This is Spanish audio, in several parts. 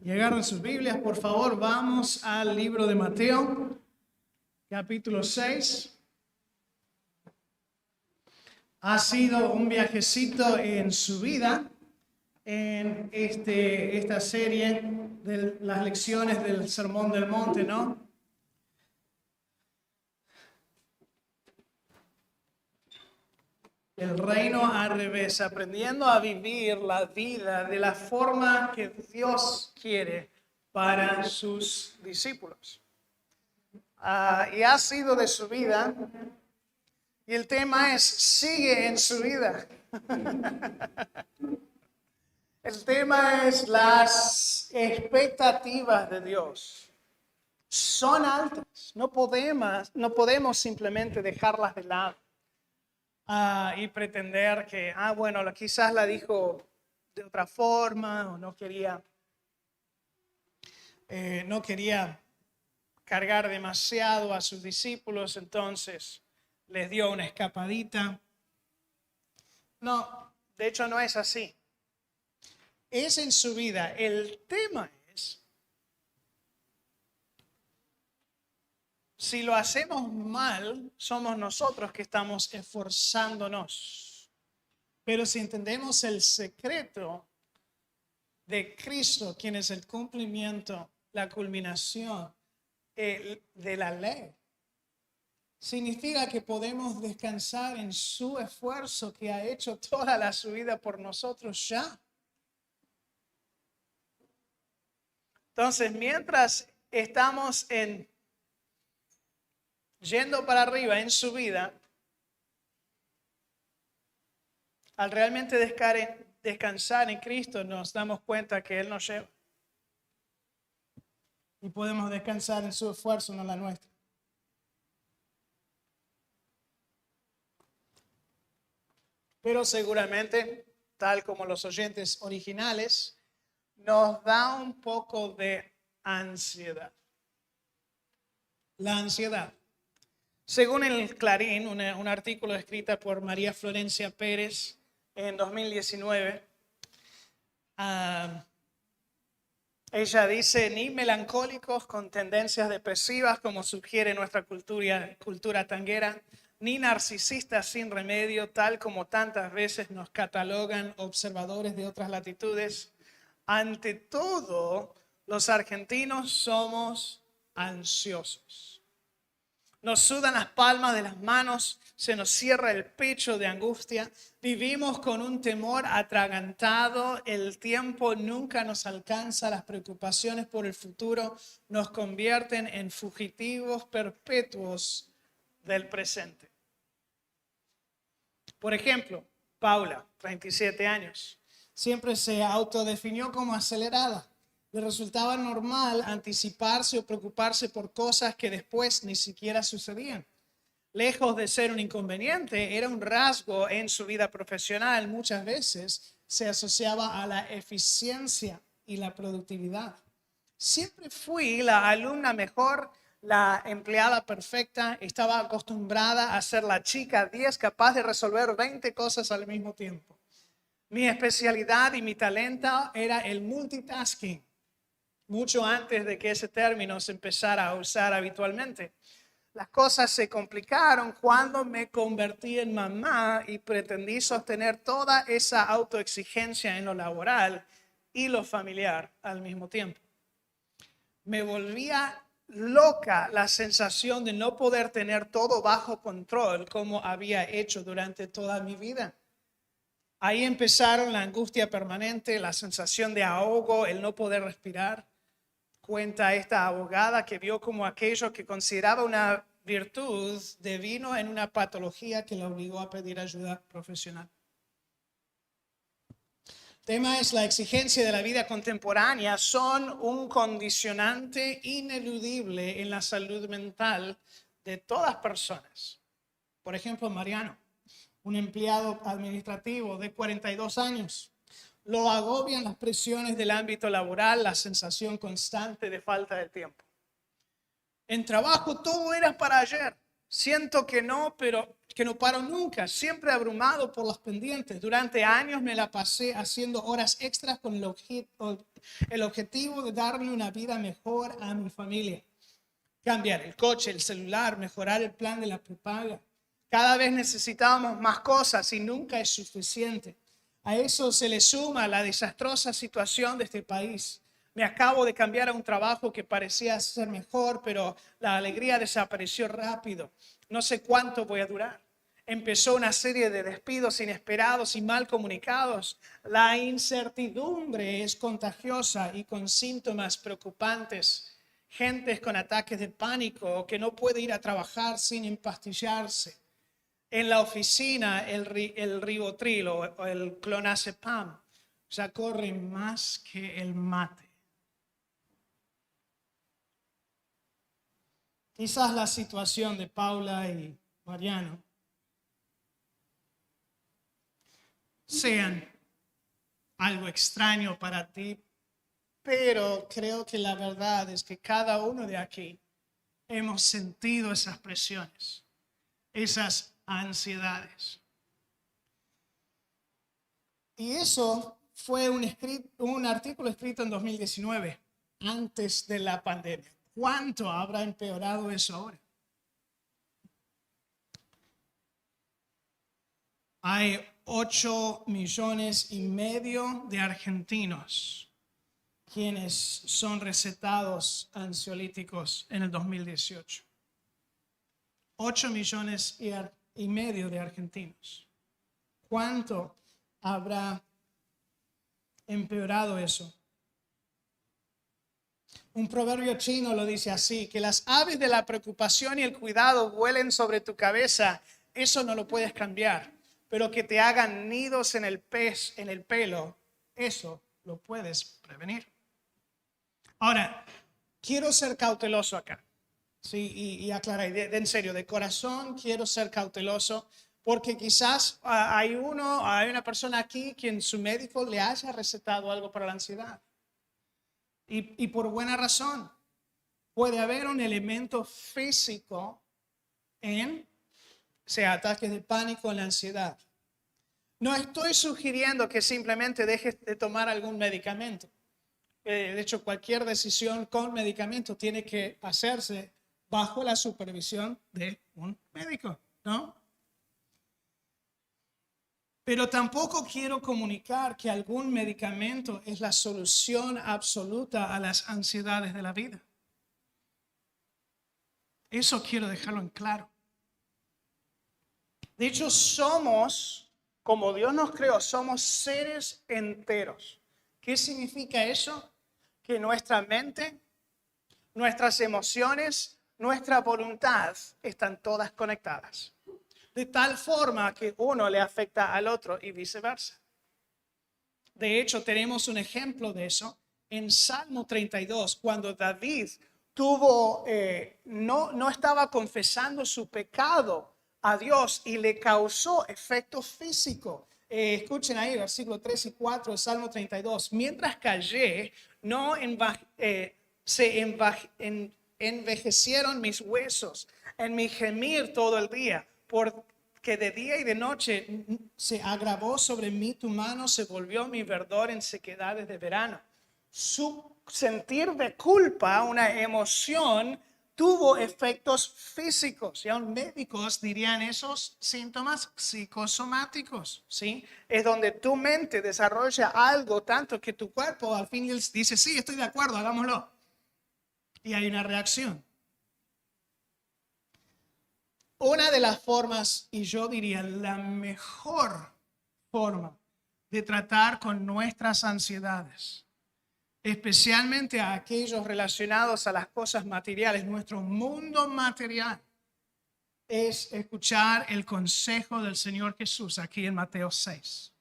Y agarren sus Biblias, por favor, vamos al libro de Mateo, capítulo 6. Ha sido un viajecito en su vida, en esta serie de las lecciones del Sermón del Monte, ¿no? El reino al revés, aprendiendo a vivir la vida de la forma que Dios quiere para sus discípulos. Y ha sido de su vida, y el tema es, sigue en su vida. El tema es las expectativas de Dios. Son altas, no podemos simplemente dejarlas de lado. Y pretender que, bueno, quizás la dijo de otra forma o no quería cargar demasiado a sus discípulos, entonces les dio una escapadita. No, de hecho no es así. Es en su vida. El tema es, si lo hacemos mal, somos nosotros que estamos esforzándonos. Pero si entendemos el secreto de Cristo, quien es el cumplimiento, la culminación de la ley, significa que podemos descansar en su esfuerzo que ha hecho toda su vida por nosotros ya. Entonces, mientras estamos yendo para arriba en su vida, al realmente descansar en Cristo, nos damos cuenta que Él nos lleva. Y podemos descansar en su esfuerzo, no la nuestra. Pero seguramente, tal como los oyentes originales, nos da un poco de ansiedad. La ansiedad. Según el Clarín, un artículo escrito por María Florencia Pérez en 2019, ella dice, ni melancólicos con tendencias depresivas como sugiere nuestra cultura tanguera, ni narcisistas sin remedio, tal como tantas veces nos catalogan observadores de otras latitudes. Ante todo, los argentinos somos ansiosos. Nos sudan las palmas de las manos, se nos cierra el pecho de angustia, vivimos con un temor atragantado, el tiempo nunca nos alcanza, las preocupaciones por el futuro nos convierten en fugitivos perpetuos del presente. Por ejemplo, Paula, 37 años. Siempre se autodefinió como acelerada. Le resultaba normal anticiparse o preocuparse por cosas que después ni siquiera sucedían. Lejos de ser un inconveniente, era un rasgo en su vida profesional. Muchas veces se asociaba a la eficiencia y la productividad. Siempre fui la alumna mejor, la empleada perfecta. Estaba acostumbrada a ser la chica 10 capaz de resolver 20 cosas al mismo tiempo. Mi especialidad y mi talento era el multitasking, mucho antes de que ese término se empezara a usar habitualmente. Las cosas se complicaron cuando me convertí en mamá y pretendí sostener toda esa autoexigencia en lo laboral y lo familiar al mismo tiempo. Me volvía loca la sensación de no poder tener todo bajo control como había hecho durante toda mi vida. Ahí empezaron la angustia permanente, la sensación de ahogo, el no poder respirar. Cuenta esta abogada que vio como aquello que consideraba una virtud devino en una patología que la obligó a pedir ayuda profesional. El tema es la exigencia de la vida contemporánea son un condicionante ineludible en la salud mental de todas personas. Por ejemplo, Mariano, un empleado administrativo de 42 años. Lo agobian las presiones del ámbito laboral, la sensación constante de falta de tiempo. En trabajo todo era para ayer. Siento que no, pero que no paro nunca, siempre abrumado por los pendientes. Durante años me la pasé haciendo horas extras con el objetivo de darle una vida mejor a mi familia. Cambiar el coche, el celular, mejorar el plan de la prepaga. Cada vez necesitábamos más cosas y nunca es suficiente. A eso se le suma la desastrosa situación de este país. Me acabo de cambiar a un trabajo que parecía ser mejor, pero la alegría desapareció rápido. No sé cuánto voy a durar. Empezó una serie de despidos inesperados y mal comunicados. La incertidumbre es contagiosa y con síntomas preocupantes. Gente con ataques de pánico que no puede ir a trabajar sin empastillarse. En la oficina el Rivotril o el clonazepam ya corre más que el mate. Quizás la situación de Paula y Mariano sean algo extraño para ti, pero creo que la verdad es que cada uno de aquí hemos sentido esas presiones, esas ansiedades. Y eso fue un artículo escrito en 2019, antes de la pandemia. ¿Cuánto habrá empeorado eso ahora? Hay 8,5 millones de argentinos quienes son recetados ansiolíticos en el 2018. 8,5 millones de argentinos. ¿Cuánto habrá empeorado eso? Un proverbio chino lo dice así, que las aves de la preocupación y el cuidado vuelen sobre tu cabeza, eso no lo puedes cambiar, pero que te hagan nidos en el pelo, eso lo puedes prevenir. Ahora, quiero ser cauteloso acá, sí, y aclarar, en serio, de corazón quiero ser cauteloso, porque quizás hay una persona aquí quien su médico le haya recetado algo para la ansiedad. Y por buena razón. Puede haber un elemento físico en, sea ataques de pánico, en la ansiedad. No estoy sugiriendo que simplemente dejes de tomar algún medicamento. De hecho, cualquier decisión con medicamento tiene que hacerse bajo la supervisión de un médico, ¿no? Pero tampoco quiero comunicar que algún medicamento es la solución absoluta a las ansiedades de la vida. Eso quiero dejarlo en claro. De hecho, somos, como Dios nos creó, somos seres enteros. ¿Qué significa eso? Que nuestra mente, nuestras emociones, nuestra voluntad están todas conectadas. De tal forma que uno le afecta al otro y viceversa. De hecho, tenemos un ejemplo de eso en Salmo 32, cuando David no estaba confesando su pecado a Dios y le causó efecto físico. Escuchen ahí, versículo 3 y 4 de Salmo 32. Mientras callé, envejecieron mis huesos en mi gemir todo el día, porque de día y de noche se agravó sobre mí tu mano, se volvió mi verdor en sequedades de verano. Su sentir de culpa, una emoción, tuvo efectos físicos. Y aún médicos dirían esos síntomas psicosomáticos, ¿sí? Es donde tu mente desarrolla algo tanto que tu cuerpo al fin dice, sí, estoy de acuerdo, hagámoslo. Y hay una reacción. Una de las formas, y yo diría la mejor forma de tratar con nuestras ansiedades, especialmente a aquellos relacionados a las cosas materiales, nuestro mundo material, es escuchar el consejo del Señor Jesús aquí en Mateo 6,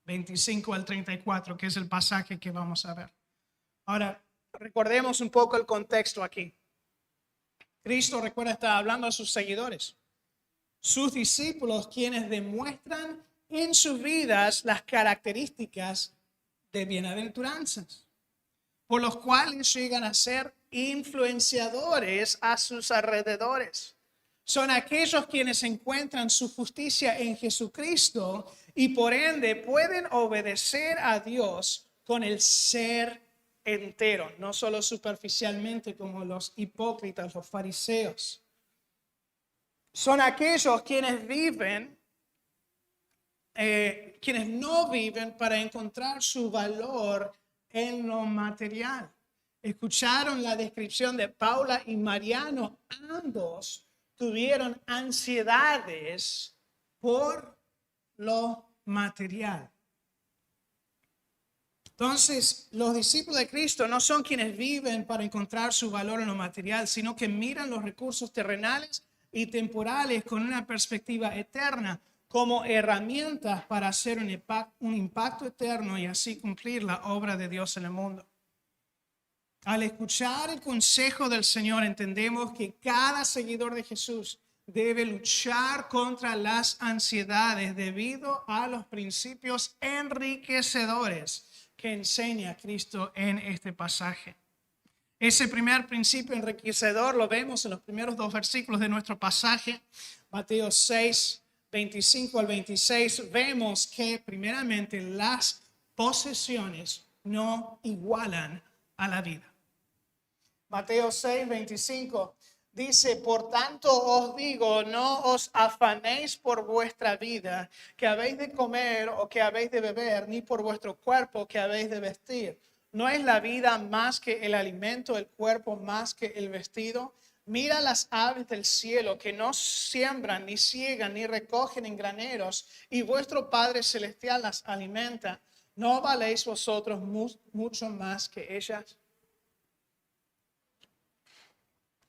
25 al 34, que es el pasaje que vamos a ver. Ahora, recordemos un poco el contexto aquí. Cristo, recuerda, está hablando a sus seguidores, sus discípulos, quienes demuestran en sus vidas las características de bienaventuranzas, por los cuales llegan a ser influenciadores a sus alrededores. Son aquellos quienes encuentran su justicia en Jesucristo y por ende pueden obedecer a Dios con el ser entero, no solo superficialmente como los hipócritas, los fariseos. Son aquellos quienes viven, quienes no viven para encontrar su valor en lo material. Escucharon la descripción de Paula y Mariano. Ambos tuvieron ansiedades por lo material. Entonces, los discípulos de Cristo no son quienes viven para encontrar su valor en lo material, sino que miran los recursos terrenales y temporales con una perspectiva eterna como herramientas para hacer un impacto eterno y así cumplir la obra de Dios en el mundo. Al escuchar el consejo del Señor, entendemos que cada seguidor de Jesús debe luchar contra las ansiedades debido a los principios enriquecedores que enseña Cristo en este pasaje. Ese primer principio enriquecedor lo vemos en los primeros 2 versículos de nuestro pasaje, Mateo 6, 25 al 26. Vemos que primeramente las posesiones no igualan a la vida. Mateo 6, 25 dice: por tanto os digo, no os afanéis por vuestra vida, que habéis de comer o que habéis de beber, ni por vuestro cuerpo que habéis de vestir. ¿No es la vida más que el alimento, el cuerpo más que el vestido? Mira las aves del cielo, que no siembran, ni siegan, ni recogen en graneros, y vuestro Padre Celestial las alimenta. ¿No valéis vosotros mucho más que ellas?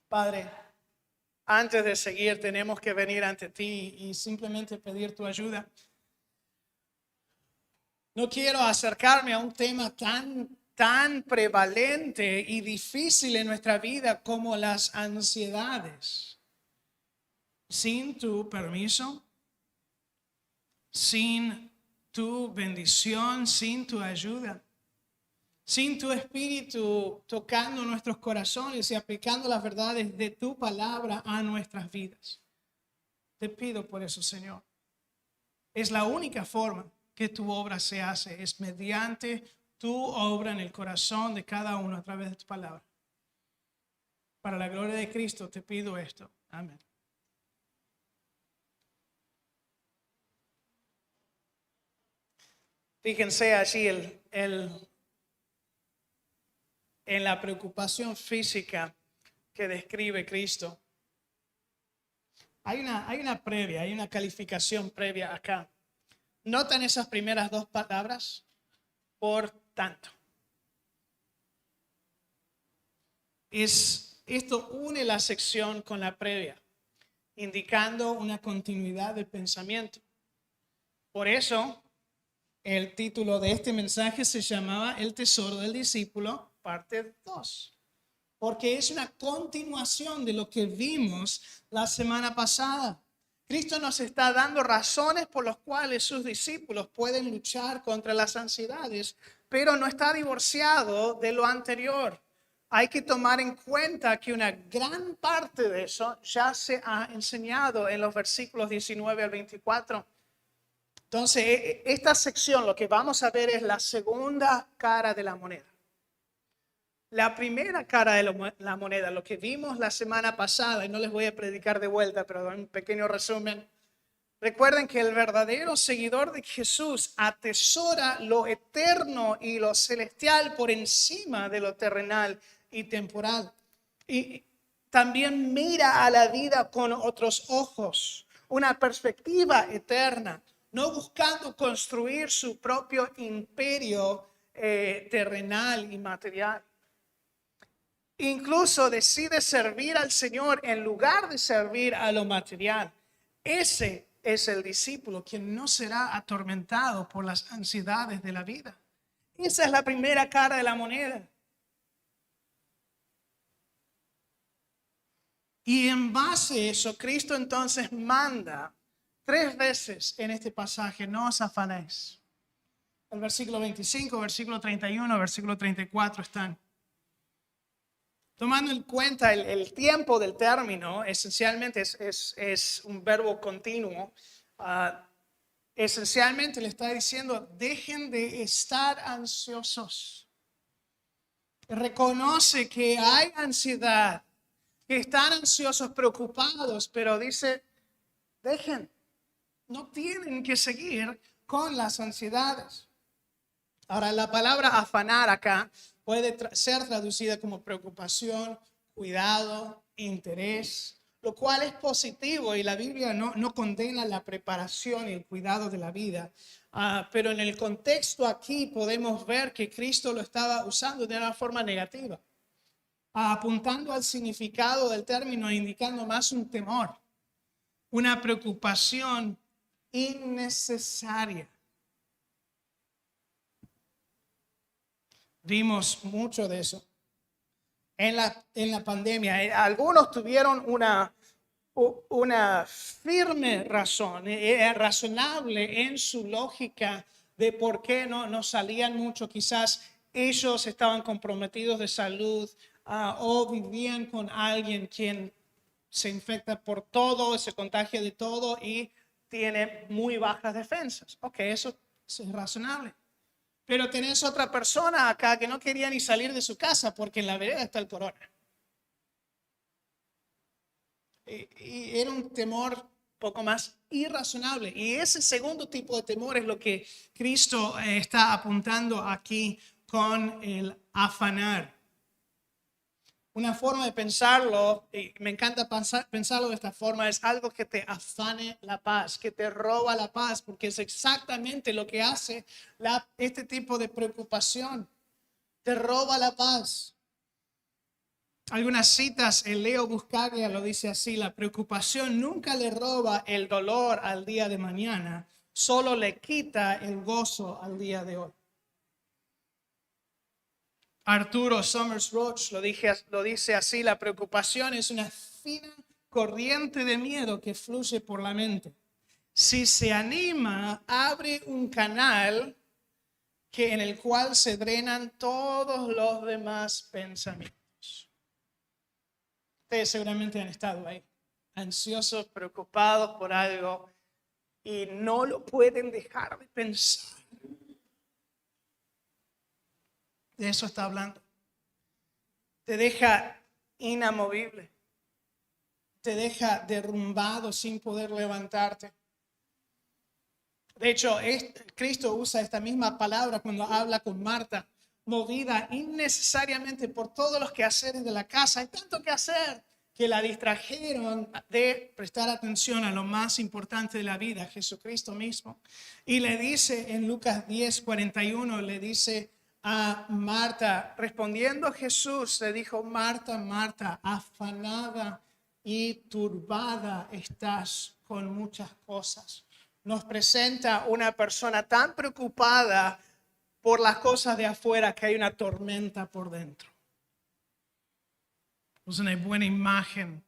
Padre, antes de seguir tenemos que venir ante ti y simplemente pedir tu ayuda. No quiero acercarme a un tema tan prevalente y difícil en nuestra vida como las ansiedades. Sin tu permiso, sin tu bendición, sin tu ayuda. Sin tu espíritu tocando nuestros corazones y aplicando las verdades de tu palabra a nuestras vidas. Te pido por eso, Señor. Es la única forma que tu obra se hace, es mediante tu obra en el corazón de cada uno a través de tu palabra. Para la gloria de Cristo te pido esto. Amén. Fíjense allí en la preocupación física que describe Cristo. Hay una calificación previa acá. ¿Notan esas primeras 2 palabras? Por tanto. Esto une la sección con la previa, indicando una continuidad del pensamiento. Por eso, el título de este mensaje se llamaba El tesoro del discípulo, parte 2. Porque es una continuación de lo que vimos la semana pasada. Cristo nos está dando razones por las cuales sus discípulos pueden luchar contra las ansiedades, pero no está divorciado de lo anterior. Hay que tomar en cuenta que una gran parte de eso ya se ha enseñado en los versículos 19 al 24. Entonces, esta sección, lo que vamos a ver es la segunda cara de la moneda. La primera cara de la moneda, lo que vimos la semana pasada, y no les voy a predicar de vuelta, pero un pequeño resumen. Recuerden que el verdadero seguidor de Jesús atesora lo eterno y lo celestial por encima de lo terrenal y temporal. Y también mira a la vida con otros ojos, una perspectiva eterna, no buscando construir su propio imperio terrenal y material. Incluso decide servir al Señor en lugar de servir a lo material. Ese es el discípulo quien no será atormentado por las ansiedades de la vida. Esa es la primera cara de la moneda. Y en base a eso, Cristo entonces manda 3 veces en este pasaje: no os afanéis. El versículo 25, versículo 31, versículo 34 están. Tomando en cuenta el tiempo del término, esencialmente es un verbo continuo. Esencialmente le está diciendo, dejen de estar ansiosos. Reconoce que hay ansiedad, que están ansiosos, preocupados, pero dice, dejen, no tienen que seguir con las ansiedades. Ahora, la palabra afanar acá puede ser traducida como preocupación, cuidado, interés, lo cual es positivo y la Biblia no condena la preparación y el cuidado de la vida. Pero en el contexto aquí podemos ver que Cristo lo estaba usando de una forma negativa, apuntando al significado del término, indicando más un temor, una preocupación innecesaria. Vimos mucho de eso en la pandemia. Algunos tuvieron una firme razón, razonable en su lógica de por qué no salían mucho. Quizás ellos estaban comprometidos de salud o vivían con alguien quien se infecta por todo, se contagia de todo y tiene muy bajas defensas. Ok, eso es razonable. Pero tenés otra persona acá que no quería ni salir de su casa porque en la vereda está el corona. Y era un temor poco más irrazonable. Y ese segundo tipo de temor es lo que Cristo está apuntando aquí con el afanar. Una forma de pensarlo, y me encanta pensarlo de esta forma, es algo que te afane la paz, que te roba la paz, porque es exactamente lo que hace este tipo de preocupación. Te roba la paz. Algunas citas, el Leo Buscaglia lo dice así: la preocupación nunca le roba el dolor al día de mañana, solo le quita el gozo al día de hoy. Arturo Summers Roach lo dice así: la preocupación es una fina corriente de miedo que fluye por la mente. Si se anima, abre un canal en el cual se drenan todos los demás pensamientos. Ustedes seguramente han estado ahí, ansiosos, preocupados por algo y no lo pueden dejar de pensar. De eso está hablando. Te deja inamovible. Te deja derrumbado sin poder levantarte. De hecho, Cristo usa esta misma palabra cuando habla con Marta, movida innecesariamente por todos los quehaceres de la casa. Hay tanto que hacer que la distrajeron de prestar atención a lo más importante de la vida, Jesucristo mismo. Y le dice en Lucas 10:41, le dice a Marta, respondiendo a Jesús, le dijo: Marta, Marta, afanada y turbada estás con muchas cosas. Nos presenta una persona tan preocupada por las cosas de afuera que hay una tormenta por dentro. Es una buena imagen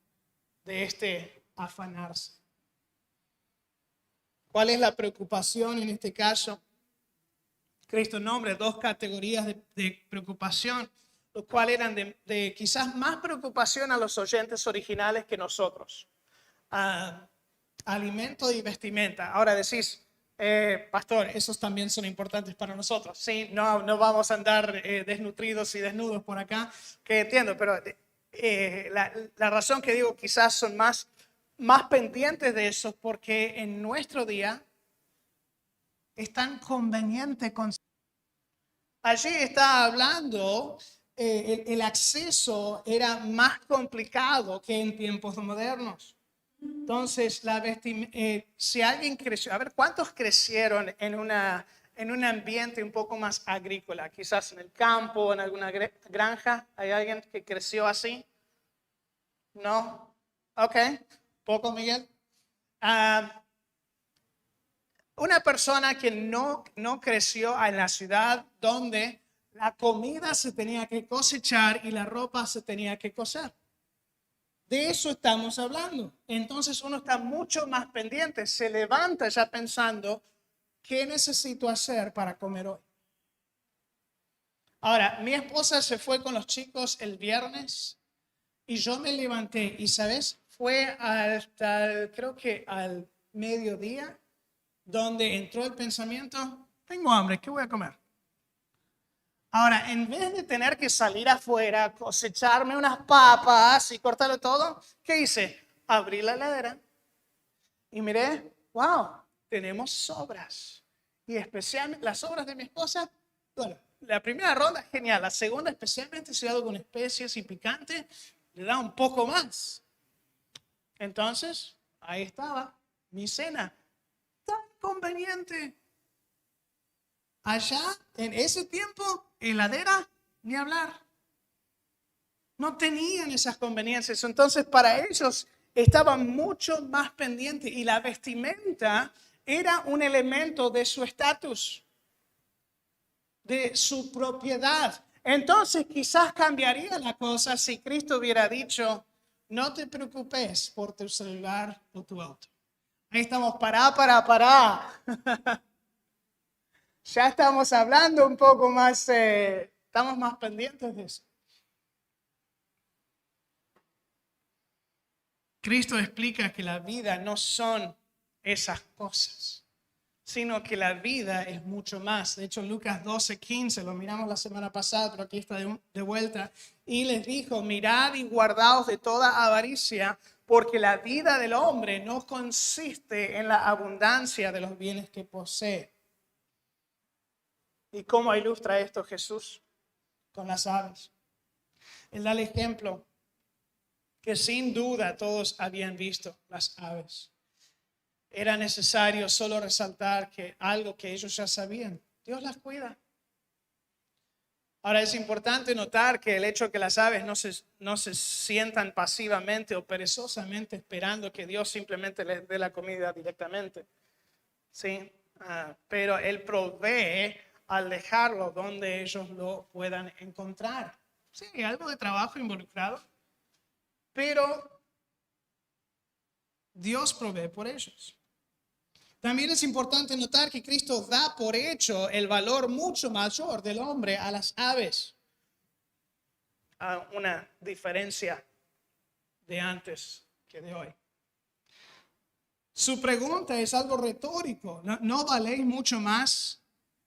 de este afanarse. ¿Cuál es la preocupación en este caso? Cristo nombra dos categorías de preocupación, los cuales eran de quizás más preocupación a los oyentes originales que nosotros. Alimento y vestimenta. Ahora decís, pastor, esos también son importantes para nosotros. Sí, no vamos a andar desnutridos y desnudos por acá, que entiendo, pero la razón que digo quizás son más pendientes de eso porque en nuestro día es tan conveniente. Allí está hablando, el acceso era más complicado que en tiempos modernos. Entonces, si alguien creció, a ver, ¿cuántos crecieron en un ambiente un poco más agrícola? Quizás en el campo, en alguna granja. ¿Hay alguien que creció así? ¿No? Ok. ¿Poco, Miguel? Una persona que no creció en la ciudad donde la comida se tenía que cosechar y la ropa se tenía que coser. De eso estamos hablando. Entonces uno está mucho más pendiente, se levanta ya pensando, ¿qué necesito hacer para comer hoy? Ahora, mi esposa se fue con los chicos el viernes Y yo me levanté y, ¿sabes? Fue hasta, creo que al mediodía, donde entró el pensamiento, tengo hambre, ¿qué voy a comer? Ahora, en vez de tener que salir afuera, cosecharme unas papas y cortarlo todo, ¿qué hice? Abrí la heladera y miré, wow, tenemos sobras. Y especialmente las sobras de mi esposa, bueno, la primera ronda, genial. La segunda, especialmente si hago con especias y picante, le da un poco más. Entonces, ahí estaba mi cena. Tan conveniente. Allá, en ese tiempo, heladera, ni hablar. No tenían esas conveniencias. Entonces, para ellos estaban mucho más pendientes y la vestimenta era un elemento de su estatus, de su propiedad. Entonces, quizás cambiaría la cosa si Cristo hubiera dicho, no te preocupes por tu celular o tu auto. Ahí estamos, pará. Ya estamos hablando un poco más, estamos más pendientes de eso. Cristo explica que la vida no son esas cosas, sino que la vida es mucho más. De hecho, Lucas 12:15, lo miramos la semana pasada, pero aquí está de vuelta. Y les dijo, mirad y guardaos de toda avaricia, porque la vida del hombre no consiste en la abundancia de los bienes que posee. ¿Y cómo ilustra esto Jesús? Con las aves. Él da el ejemplo que sin duda todos habían visto las aves. Era necesario solo resaltar que algo que ellos ya sabían, Dios las cuida. Ahora es importante notar que el hecho de que las aves no se sientan pasivamente o perezosamente esperando que Dios simplemente les dé la comida directamente. ¿Sí? Pero Él provee al dejarlo donde ellos lo puedan encontrar. Sí, hay algo de trabajo involucrado, pero Dios provee por ellos. También es importante notar que Cristo da por hecho el valor mucho mayor del hombre a las aves. Una diferencia de antes que de hoy. Su pregunta es algo retórico. ¿No valéis mucho más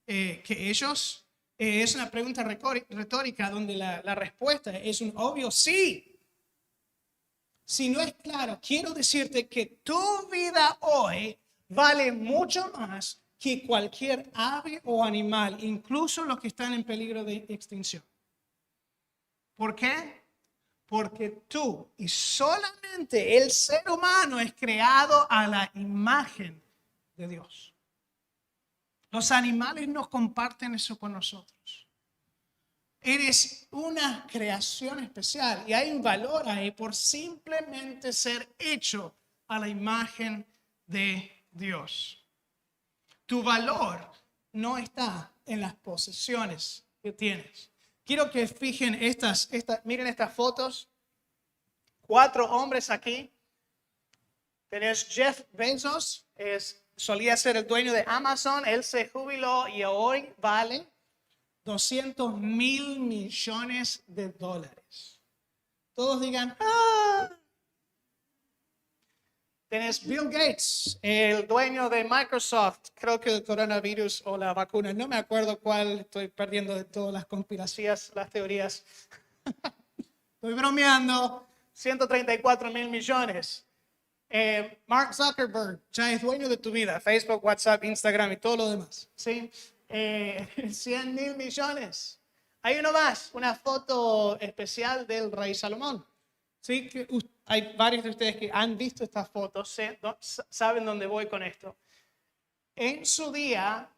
que ellos? Es una pregunta retórica donde la respuesta es un obvio sí. Si no es claro, quiero decirte que tu vida hoy vale mucho más que cualquier ave o animal, incluso los que están en peligro de extinción. ¿Por qué? Porque tú y solamente el ser humano es creado a la imagen de Dios. Los animales no comparten eso con nosotros. Eres una creación especial y hay un valor ahí por simplemente ser hecho a la imagen de Dios. Tu valor no está en las posesiones que tienes. Quiero que fijen miren estas fotos. 4 hombres aquí. Tenés Jeff Bezos, solía ser el dueño de Amazon, él se jubiló y hoy vale $200 mil millones. Todos digan, ¡ah! Tenés Bill Gates, el dueño de Microsoft, creo que el coronavirus o la vacuna, no me acuerdo cuál, estoy perdiendo de todas las conspiraciones, las teorías. Estoy bromeando, 134 mil millones. Mark Zuckerberg ya es dueño de tu vida, Facebook, WhatsApp, Instagram y todo lo demás. ¿Sí? 100 mil millones. Hay uno más, una foto especial del rey Salomón. ¿Sí? Hay varios de ustedes que han visto estas fotos, saben dónde voy con esto. En su día,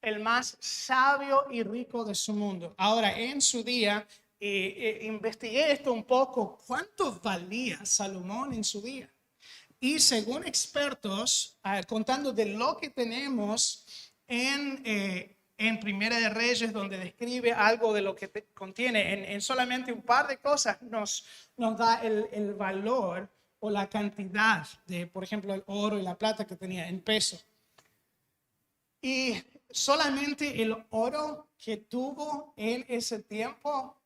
el más sabio y rico de su mundo. Ahora, en su día, investigué esto un poco, ¿cuánto valía Salomón en su día? Y según expertos, contando de lo que tenemos en Primera de Reyes, donde describe algo de lo que contiene, en solamente un par de cosas nos da el valor o la cantidad de, por ejemplo, el oro y la plata que tenía en peso. Y solamente el oro que tuvo en ese tiempo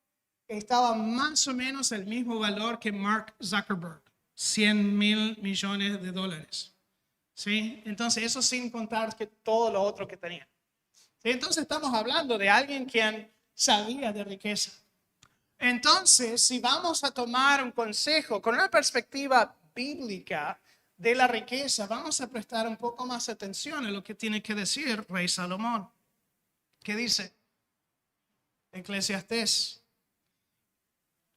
estaba más o menos el mismo valor que Mark Zuckerberg, $100 mil millones. ¿Sí? Entonces, eso sin contar que todo lo otro que tenía. ¿Sí? Entonces, estamos hablando de alguien quien sabía de riqueza. Entonces, si vamos a tomar un consejo con una perspectiva bíblica de la riqueza, vamos a prestar un poco más atención a lo que tiene que decir Rey Salomón. ¿Qué dice? Eclesiastés,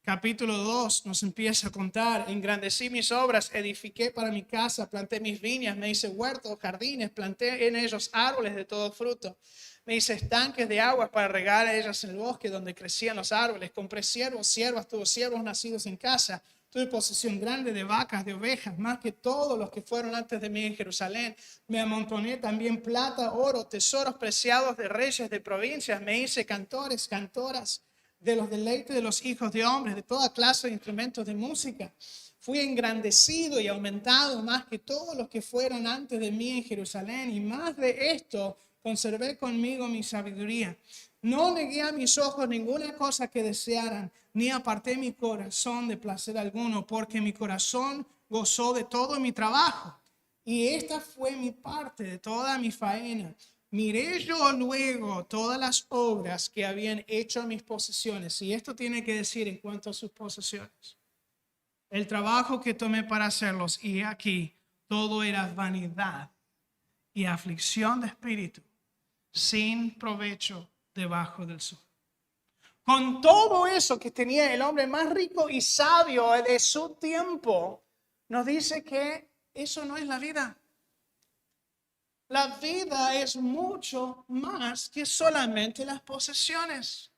capítulo 2, nos empieza a contar: engrandecí mis obras, edifiqué para mi casa, planté mis viñas, me hice huertos, jardines, planté en ellos árboles de todo fruto. Me hice estanques de aguas para regar ellas en el bosque donde crecían los árboles. Compré siervos, siervas, tuve siervos nacidos en casa. Tuve posesión grande de vacas, de ovejas, más que todos los que fueron antes de mí en Jerusalén. Me amontoné también plata, oro, tesoros preciados de reyes de provincias. Me hice cantores, cantoras de los deleites de los hijos de hombres, de toda clase de instrumentos de música. Fui engrandecido y aumentado más que todos los que fueron antes de mí en Jerusalén. Y más de esto, conservé conmigo mi sabiduría. No negué a mis ojos ninguna cosa que desearan, ni aparté mi corazón de placer alguno, porque mi corazón gozó de todo mi trabajo. Y esta fue mi parte de toda mi faena. Miré yo luego todas las obras que habían hecho mis posesiones. Y esto tiene que decir en cuanto a sus posesiones: el trabajo que tomé para hacerlos, y aquí todo era vanidad y aflicción de espíritu, sin provecho debajo del sol. Con todo eso que tenía el hombre más rico y sabio de su tiempo, nos dice que eso no es la vida. La vida es mucho más que solamente las posesiones.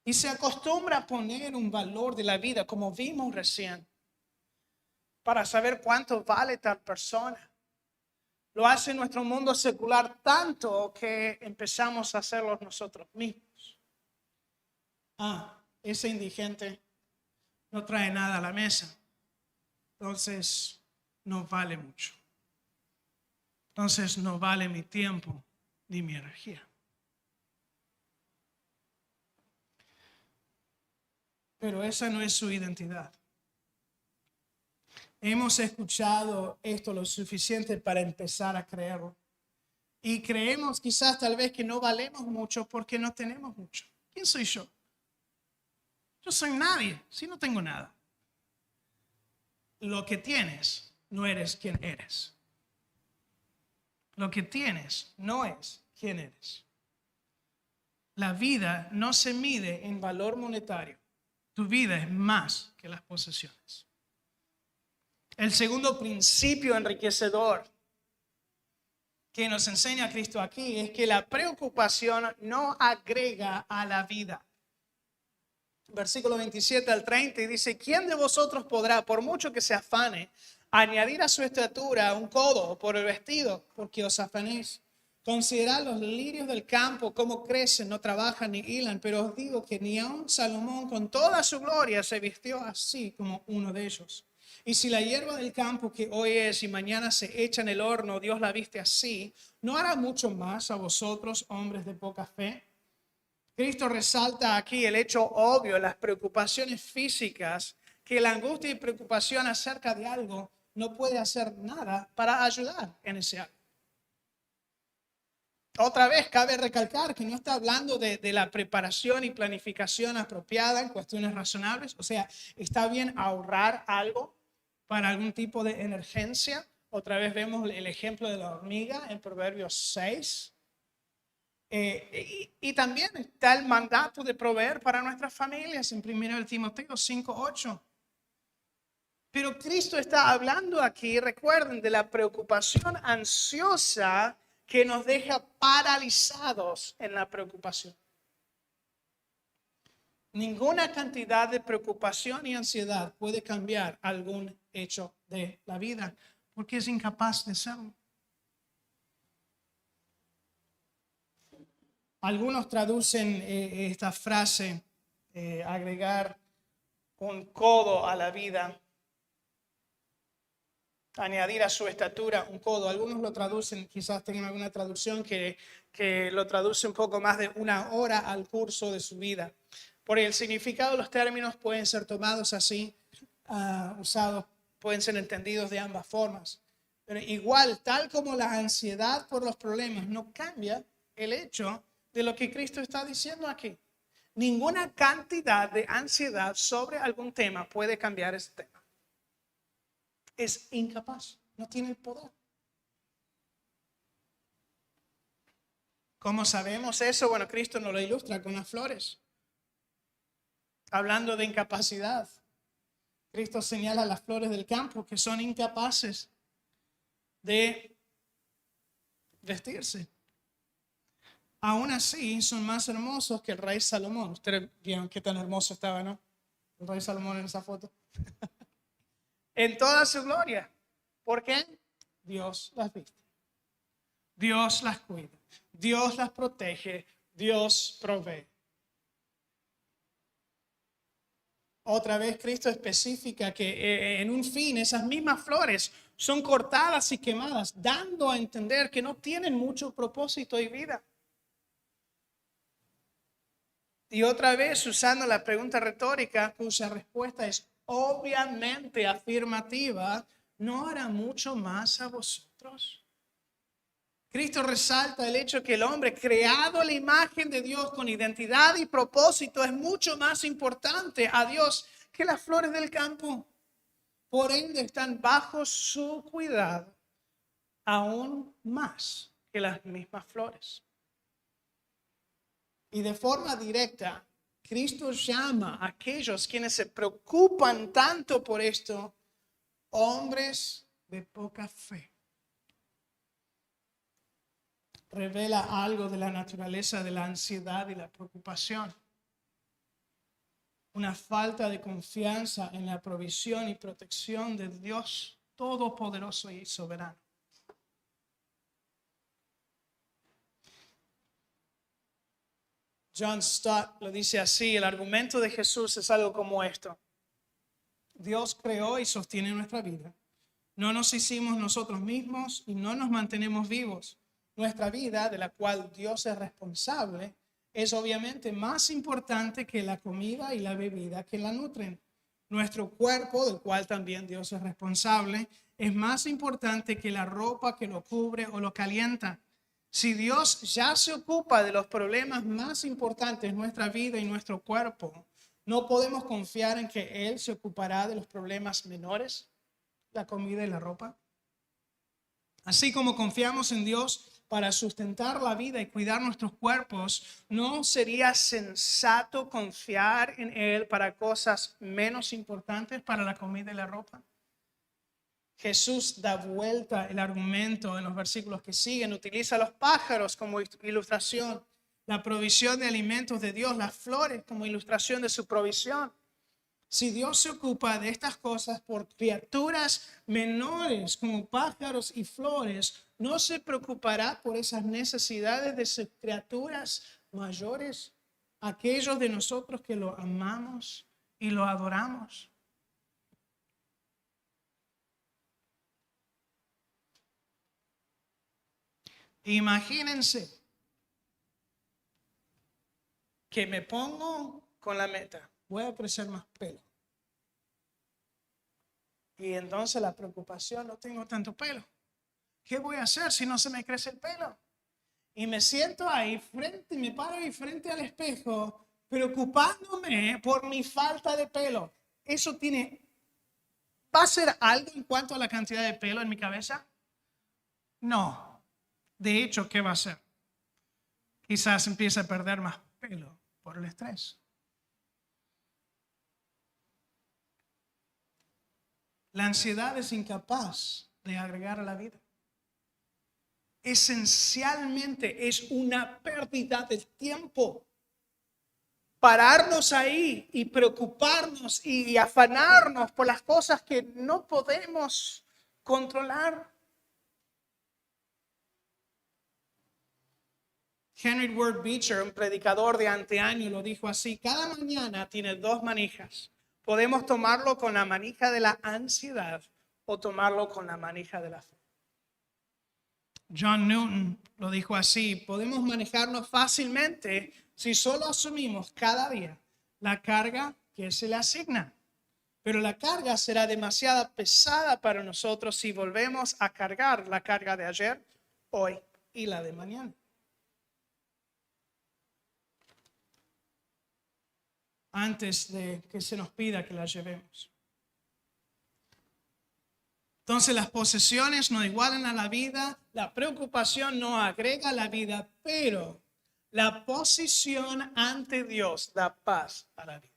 Y se acostumbra a poner un valor de la vida, como vimos recién, para saber cuánto vale tal persona. Lo hace nuestro mundo secular tanto que empezamos a hacerlo nosotros mismos. Ese indigente no trae nada a la mesa, entonces no vale mucho. Entonces no vale mi tiempo ni mi energía. Pero esa no es su identidad. Hemos escuchado esto lo suficiente para empezar a creerlo. Y creemos quizás tal vez que no valemos mucho porque no tenemos mucho. ¿Quién soy yo? Yo soy nadie, si no tengo nada. Lo que tienes no eres quien eres. Lo que tienes no es quien eres. La vida no se mide en valor monetario. Tu vida es más que las posesiones. El segundo principio enriquecedor que nos enseña Cristo aquí es que la preocupación no agrega a la vida. Versículo 27 al 30 dice: ¿quién de vosotros podrá, por mucho que se afane, añadir a su estatura un codo por el vestido? Porque os afanéis. Considerad los lirios del campo, cómo crecen, no trabajan ni hilan, pero os digo que ni aun Salomón con toda su gloria se vistió así como uno de ellos. Y si la hierba del campo que hoy es y mañana se echa en el horno, Dios la viste así, ¿no hará mucho más a vosotros, hombres de poca fe? Cristo resalta aquí el hecho obvio, las preocupaciones físicas, que la angustia y preocupación acerca de algo no puede hacer nada para ayudar en ese algo. Otra vez cabe recalcar que no está hablando de la preparación y planificación apropiada en cuestiones razonables. O sea, está bien ahorrar algo para algún tipo de emergencia. Otra vez vemos el ejemplo de la hormiga en Proverbios 6. Y también está el mandato de proveer para nuestras familias en 1 Timoteo 5:8. Pero Cristo está hablando aquí, recuerden, de la preocupación ansiosa que nos deja paralizados en la preocupación. Ninguna cantidad de preocupación y ansiedad puede cambiar algún hecho de la vida, porque es incapaz de hacerlo. Algunos traducen esta frase, agregar un codo a la vida, añadir a su estatura un codo. Algunos lo traducen, quizás tengan alguna traducción que lo traduce un poco más de 1 hora al curso de su vida. Por el significado de los términos pueden ser tomados así, usados, pueden ser entendidos de ambas formas. Pero igual, tal como la ansiedad por los problemas no cambia el hecho de lo que Cristo está diciendo aquí. Ninguna cantidad de ansiedad sobre algún tema puede cambiar ese tema. Es incapaz, no tiene el poder. ¿Cómo sabemos eso? Bueno, Cristo nos lo ilustra con las flores. Hablando de incapacidad, Cristo señala las flores del campo que son incapaces de vestirse. Aún así, son más hermosos que el rey Salomón. Ustedes vieron qué tan hermoso estaba, ¿no? El rey Salomón en esa foto. En toda su gloria. ¿Por qué? Dios las viste. Dios las cuida. Dios las protege. Dios provee. Otra vez Cristo especifica que en un fin esas mismas flores son cortadas y quemadas, dando a entender que no tienen mucho propósito y vida. Y otra vez usando la pregunta retórica, cuya respuesta es obviamente afirmativa, ¿no hará mucho más a vosotros? Cristo resalta el hecho que el hombre creado a la imagen de Dios con identidad y propósito es mucho más importante a Dios que las flores del campo. Por ende están bajo su cuidado aún más que las mismas flores. Y de forma directa, Cristo llama a aquellos quienes se preocupan tanto por esto, hombres de poca fe. Revela algo de la naturaleza de la ansiedad y la preocupación. Una falta de confianza en la provisión y protección de Dios Todopoderoso y Soberano. John Stott lo dice así: el argumento de Jesús es algo como esto. Dios creó y sostiene nuestra vida. No nos hicimos nosotros mismos y no nos mantenemos vivos. Nuestra vida, de la cual Dios es responsable, es obviamente más importante que la comida y la bebida que la nutren. Nuestro cuerpo, del cual también Dios es responsable, es más importante que la ropa que lo cubre o lo calienta. Si Dios ya se ocupa de los problemas más importantes en nuestra vida y nuestro cuerpo, ¿no podemos confiar en que Él se ocupará de los problemas menores, la comida y la ropa? Así como confiamos en Dios para sustentar la vida y cuidar nuestros cuerpos, ¿no sería sensato confiar en Él para cosas menos importantes, para la comida y la ropa? Jesús da vuelta el argumento en los versículos que siguen, utiliza los pájaros como ilustración, la provisión de alimentos de Dios, las flores como ilustración de su provisión. Si Dios se ocupa de estas cosas por criaturas menores como pájaros y flores, ¿no se preocupará por esas necesidades de sus criaturas mayores? Aquellos de nosotros que lo amamos y lo adoramos. Imagínense que me pongo con la meta, voy a crecer más pelo. Y entonces la preocupación, no tengo tanto pelo. ¿Qué voy a hacer si no se me crece el pelo? Y me siento ahí me paro ahí frente al espejo, preocupándome por mi falta de pelo. ¿Va a ser algo en cuanto a la cantidad de pelo en mi cabeza? No. De hecho, ¿qué va a hacer? Quizás empiece a perder más pelo por el estrés. La ansiedad es incapaz de agregar a la vida. Esencialmente es una pérdida de tiempo. Pararnos ahí y preocuparnos y afanarnos por las cosas que no podemos controlar. Henry Ward Beecher, un predicador de antaño, lo dijo así: cada mañana tiene 2 manijas. Podemos tomarlo con la manija de la ansiedad o tomarlo con la manija de la fe. John Newton lo dijo así: podemos manejarnos fácilmente si solo asumimos cada día la carga que se le asigna. Pero la carga será demasiado pesada para nosotros si volvemos a cargar la carga de ayer, hoy y la de mañana. Antes de que se nos pida que la llevemos. Entonces las posesiones no igualan a la vida, la preocupación no agrega a la vida, pero la posición ante Dios da paz a la vida.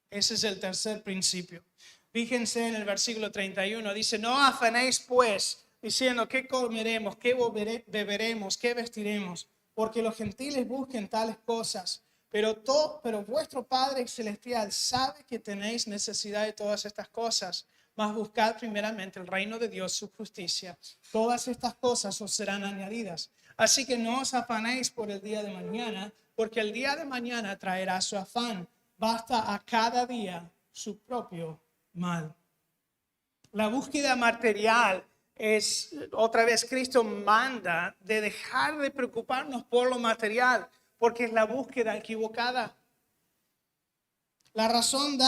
Ese es el tercer principio. Fíjense en el versículo 31, dice: no afanéis pues, diciendo qué comeremos, qué beberemos, qué vestiremos, porque los gentiles busquen tales cosas. Pero vuestro Padre Celestial sabe que tenéis necesidad de todas estas cosas. Mas buscad primeramente el reino de Dios, su justicia. Todas estas cosas os serán añadidas. Así que no os afanéis por el día de mañana, porque el día de mañana traerá su afán. Basta a cada día su propio mal. La búsqueda material es, otra vez Cristo manda de dejar de preocuparnos por lo material, porque es la búsqueda equivocada. La razón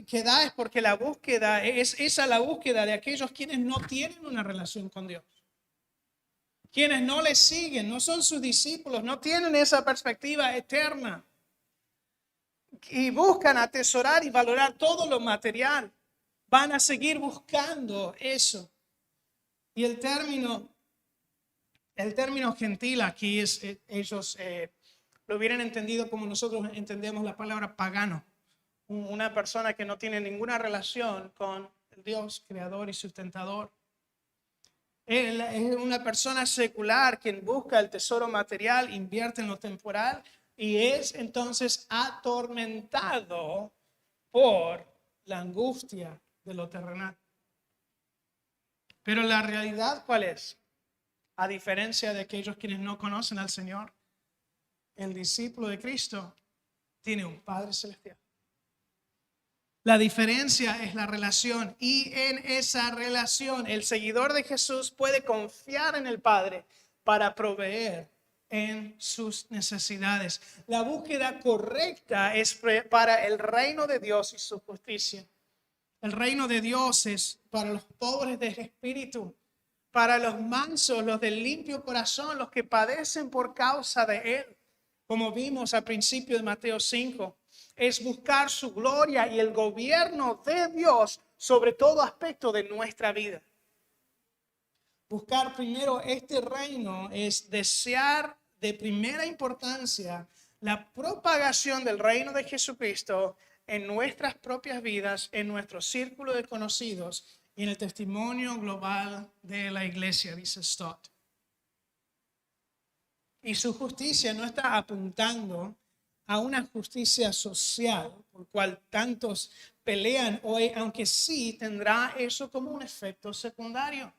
que da es porque la búsqueda es esa, la búsqueda de aquellos quienes no tienen una relación con Dios. Quienes no le siguen, no son sus discípulos, no tienen esa perspectiva eterna. Y buscan atesorar y valorar todo lo material. Van a seguir buscando eso. Y el término gentil aquí es, ellos lo hubieran entendido como nosotros entendemos la palabra pagano. Una persona que no tiene ninguna relación con el Dios creador y sustentador. Él es una persona secular quien busca el tesoro material, invierte en lo temporal y es entonces atormentado por la angustia de lo terrenal. Pero la realidad, ¿cuál es? A diferencia de aquellos quienes no conocen al Señor, el discípulo de Cristo tiene un Padre Celestial. La diferencia es la relación, y en esa relación el seguidor de Jesús puede confiar en el Padre para proveer en sus necesidades. La búsqueda correcta es para el reino de Dios y su justicia. El reino de Dios es para los pobres de espíritu, para los mansos, los del limpio corazón, los que padecen por causa de Él. Como vimos al principio de Mateo 5. Es buscar su gloria y el gobierno de Dios sobre todo aspecto de nuestra vida. Buscar primero este reino es desear de primera importancia la propagación del reino de Jesucristo en nuestras propias vidas, en nuestro círculo de conocidos y en el testimonio global de la iglesia, dice Stott. Y su justicia no está apuntando a una justicia social, por cual tantos pelean hoy, aunque sí tendrá eso como un efecto secundario.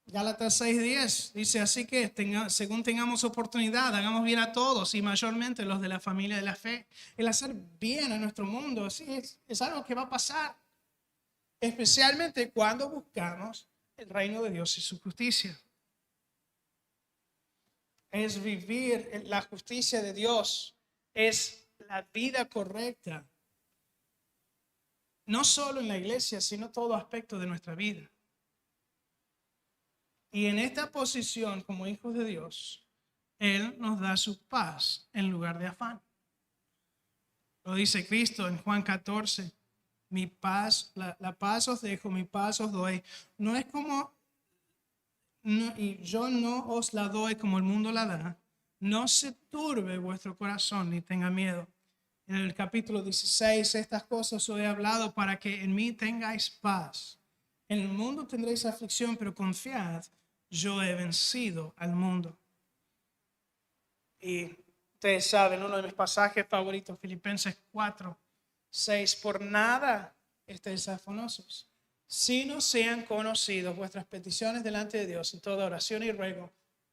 Gálatas 6:10 dice: así que según tengamos oportunidad, hagamos bien a todos y mayormente los de la familia de la fe. El hacer bien a nuestro mundo es algo que va a pasar, especialmente cuando buscamos el reino de Dios y su justicia. Es vivir la justicia de Dios, es la vida correcta, no solo en la iglesia, sino todo aspecto de nuestra vida. Y en esta posición como hijos de Dios, Él nos da su paz en lugar de afán. Lo dice Cristo en Juan 14, mi paz, la paz os dejo, mi paz os doy. No es como... No, y yo no os la doy como el mundo la da. No se turbe vuestro corazón ni tenga miedo. En el capítulo 16, estas cosas os he hablado para que en mí tengáis paz. En el mundo tendréis aflicción, pero confiad, yo he vencido al mundo. Y ustedes saben, uno de mis pasajes favoritos, Filipenses 4:6, por nada estéis afanosos, sino sean conocidos vuestras peticiones delante de Dios en toda oración y ruego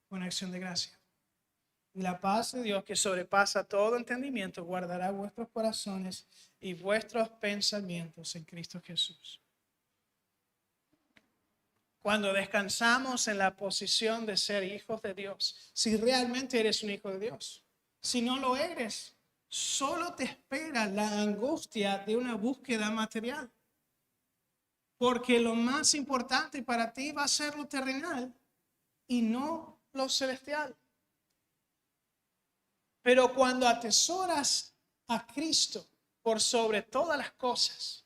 con acción de gracia. Y la paz de Dios, que sobrepasa todo entendimiento, guardará vuestros corazones y vuestros pensamientos en Cristo Jesús. cuando descansamos en la posición de ser hijos de Dios, si realmente eres un hijo de Dios. Si no lo eres, solo te espera la angustia de una búsqueda material. Porque lo más importante para ti va a ser lo terrenal y no lo celestial. Pero cuando atesoras a Cristo por sobre todas las cosas,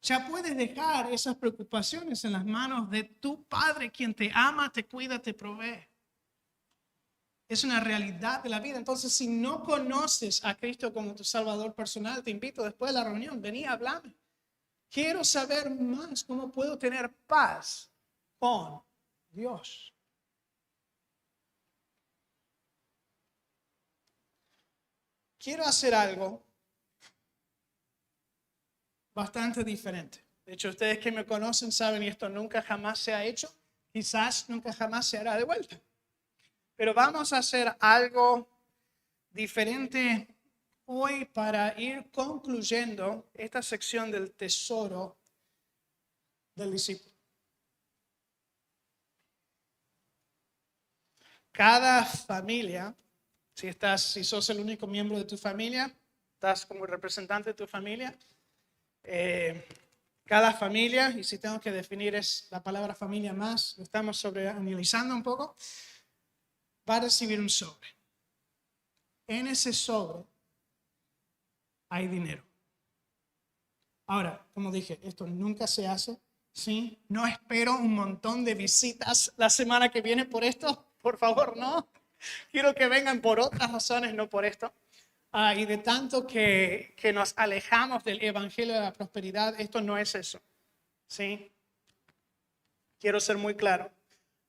ya puedes dejar esas preocupaciones en las manos de tu Padre, quien te ama, te cuida, te provee. Es una realidad de la vida. Entonces, si no conoces a Cristo como tu Salvador personal, te invito después de la reunión, vení a hablarme. Quiero saber más cómo puedo tener paz con Dios. Quiero hacer algo bastante diferente. De hecho, ustedes que me conocen saben, y esto nunca jamás se ha hecho, quizás nunca jamás se hará de vuelta. Pero vamos a hacer algo diferente hoy para ir concluyendo esta sección del tesoro del discípulo. Cada familia, si sos el único miembro de tu familia, estás como representante de tu familia, cada familia, y si tengo que definir es la palabra familia más, lo estamos sobreanalizando un poco, va a recibir un sobre. En ese sobre hay dinero. Ahora, como dije, esto nunca se hace, ¿sí? No espero un montón de visitas la semana que viene por esto, por favor, no. Quiero que vengan por otras razones, no por esto. Y de tanto que nos alejamos del evangelio de la prosperidad, esto no es eso, ¿sí? Quiero ser muy claro.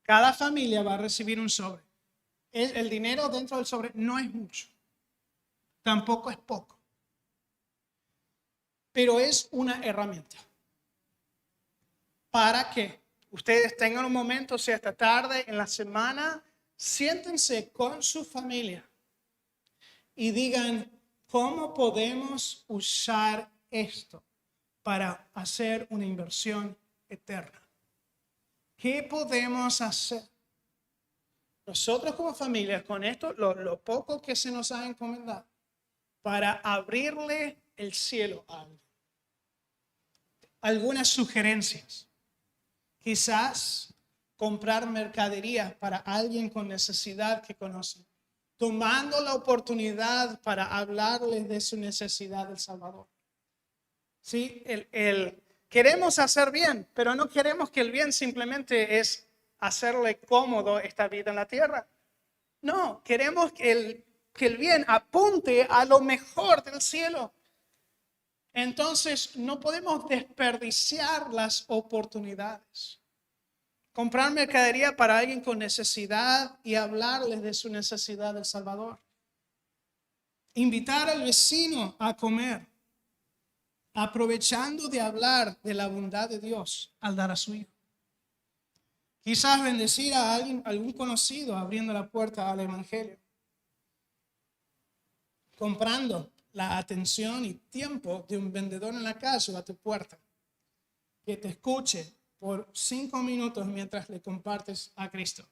Cada familia va a recibir un sobre. El dinero dentro del sobre no es mucho, tampoco es poco, pero es una herramienta para que ustedes tengan un momento, sea esta tarde, en la semana, siéntense con su familia y digan, ¿cómo podemos usar esto para hacer una inversión eterna? ¿Qué podemos hacer? Nosotros como familia, con esto, lo poco que se nos ha encomendado, para abrirle el cielo a alguien. Algunas sugerencias. Quizás comprar mercadería para alguien con necesidad que conocen, tomando la oportunidad para hablarles de su necesidad del Salvador. ¿Sí? Queremos hacer bien, pero no queremos que el bien simplemente es hacerle cómodo esta vida en la tierra. No, queremos que el bien apunte a lo mejor del cielo. Entonces, no podemos desperdiciar las oportunidades. Comprar mercadería para alguien con necesidad y hablarles de su necesidad del Salvador. Invitar al vecino a comer, aprovechando de hablar de la bondad de Dios al dar a su hijo. Quizás bendecir a alguien, algún conocido, abriendo la puerta al evangelio. Comprando la atención y tiempo de un vendedor en la calle o a tu puerta, que te escuche por 5 minutos mientras le compartes a Cristo.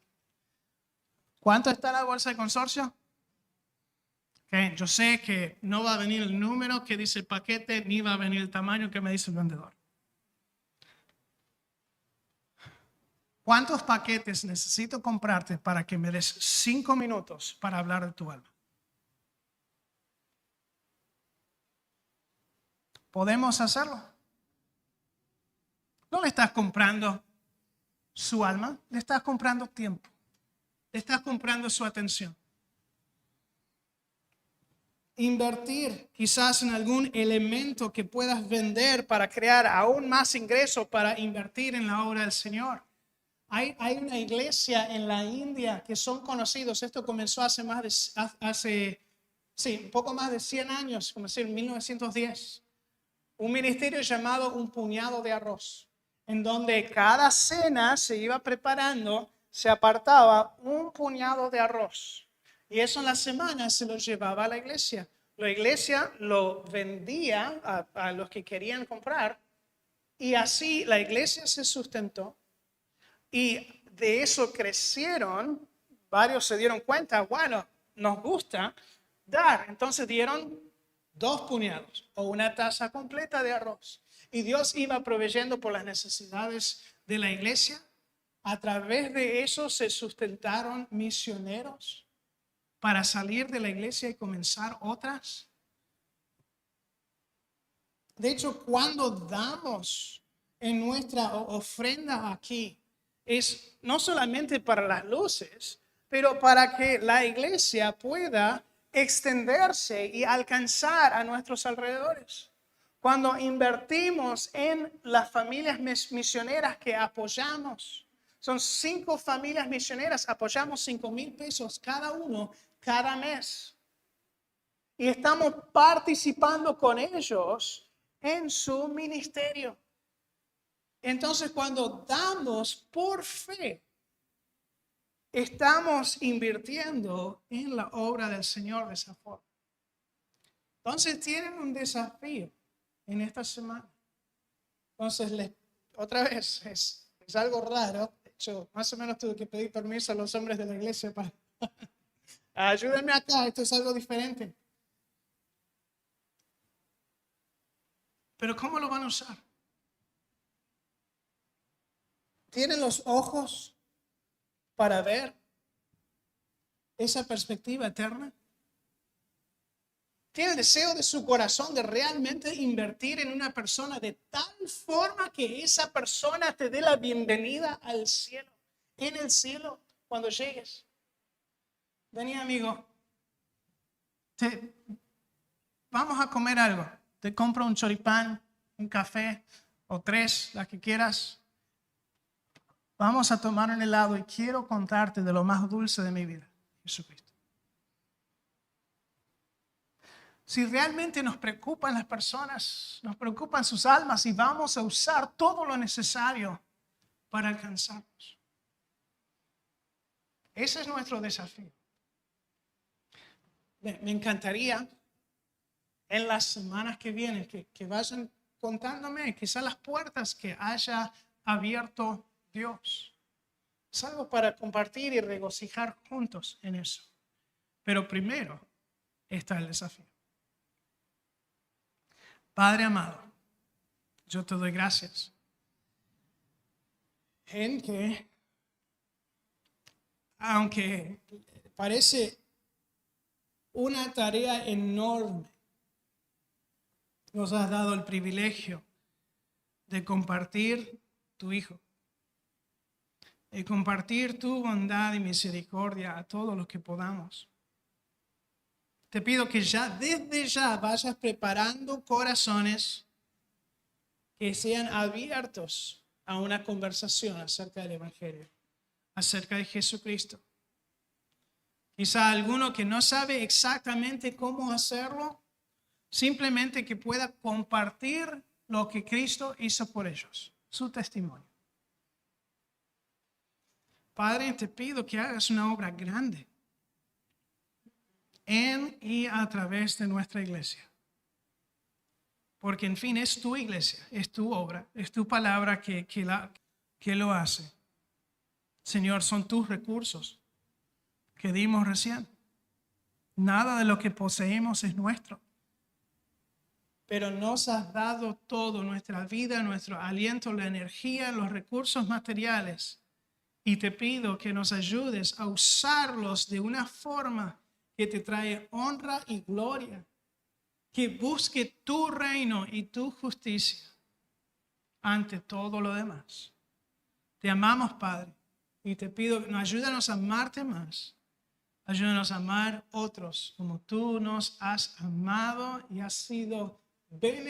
¿Cuánto está la bolsa de consorcio? Okay, yo sé que no va a venir el número que dice el paquete, ni va a venir el tamaño que me dice el vendedor. ¿Cuántos paquetes necesito comprarte para que me des 5 minutos para hablar de tu alma? ¿Podemos hacerlo? No le estás comprando su alma, le estás comprando tiempo, le estás comprando su atención. Invertir quizás en algún elemento que puedas vender para crear aún más ingresos para invertir en la obra del Señor. Hay una iglesia en la India que son conocidos. Esto comenzó hace un poco más de 100 años, como decir, en 1910. Un ministerio llamado Un Puñado de Arroz, en donde cada cena se iba preparando, se apartaba un puñado de arroz. Y eso en la semana se lo llevaba a la iglesia. La iglesia lo vendía a los que querían comprar. Y así la iglesia se sustentó. Y de eso crecieron, varios se dieron cuenta, bueno, nos gusta dar. Entonces dieron 2 puñados o una taza completa de arroz. Y Dios iba proveyendo por las necesidades de la iglesia. A través de eso se sustentaron misioneros para salir de la iglesia y comenzar otras. De hecho, cuando damos en nuestra ofrenda aquí, es no solamente para las luces, pero para que la iglesia pueda extenderse y alcanzar a nuestros alrededores. Cuando invertimos en las familias misioneras que apoyamos, son 5 familias misioneras, apoyamos 5,000 pesos cada uno cada mes. Y estamos participando con ellos en su ministerio. Entonces, cuando damos por fe, estamos invirtiendo en la obra del Señor de esa forma. Entonces, tienen un desafío en esta semana. Entonces, otra vez, es algo raro. De hecho, más o menos tuve que pedir permiso a los hombres de la iglesia para ayúdenme acá, esto es algo diferente. Pero ¿cómo lo van a usar? ¿Tienen los ojos para ver esa perspectiva eterna? ¿Tiene el deseo de su corazón de realmente invertir en una persona de tal forma que esa persona te dé la bienvenida al cielo, en el cielo, cuando llegues? Vení, amigo, vamos a comer algo. Te compro un choripán, un café o 3, las que quieras. Vamos a tomar un helado y quiero contarte de lo más dulce de mi vida, Jesucristo. Si realmente nos preocupan las personas, nos preocupan sus almas y vamos a usar todo lo necesario para alcanzarlos. Ese es nuestro desafío. Me encantaría en las semanas que vienen que vayan contándome quizás las puertas que haya abierto Dios. Es algo para compartir y regocijar juntos en eso. Pero primero está el desafío. Padre amado, yo te doy gracias en que, aunque parece una tarea enorme, nos has dado el privilegio de compartir tu Hijo, de compartir tu bondad y misericordia a todos los que podamos. Te pido que ya desde ya vayas preparando corazones que sean abiertos a una conversación acerca del Evangelio, acerca de Jesucristo. Quizá alguno que no sabe exactamente cómo hacerlo, simplemente que pueda compartir lo que Cristo hizo por ellos, su testimonio. Padre, te pido que hagas una obra grande en y a través de nuestra iglesia. Porque en fin es tu iglesia, es tu obra, es tu palabra que lo hace. Señor, son tus recursos que dimos recién. Nada de lo que poseemos es nuestro. Pero nos has dado todo, nuestra vida, nuestro aliento, la energía, los recursos materiales. Y te pido que nos ayudes a usarlos de una forma que te trae honra y gloria, que busque tu reino y tu justicia ante todo lo demás. Te amamos, Padre, y te pido que ayúdanos a amarte más. Ayúdanos a amar otros como tú nos has amado y has sido beneficiado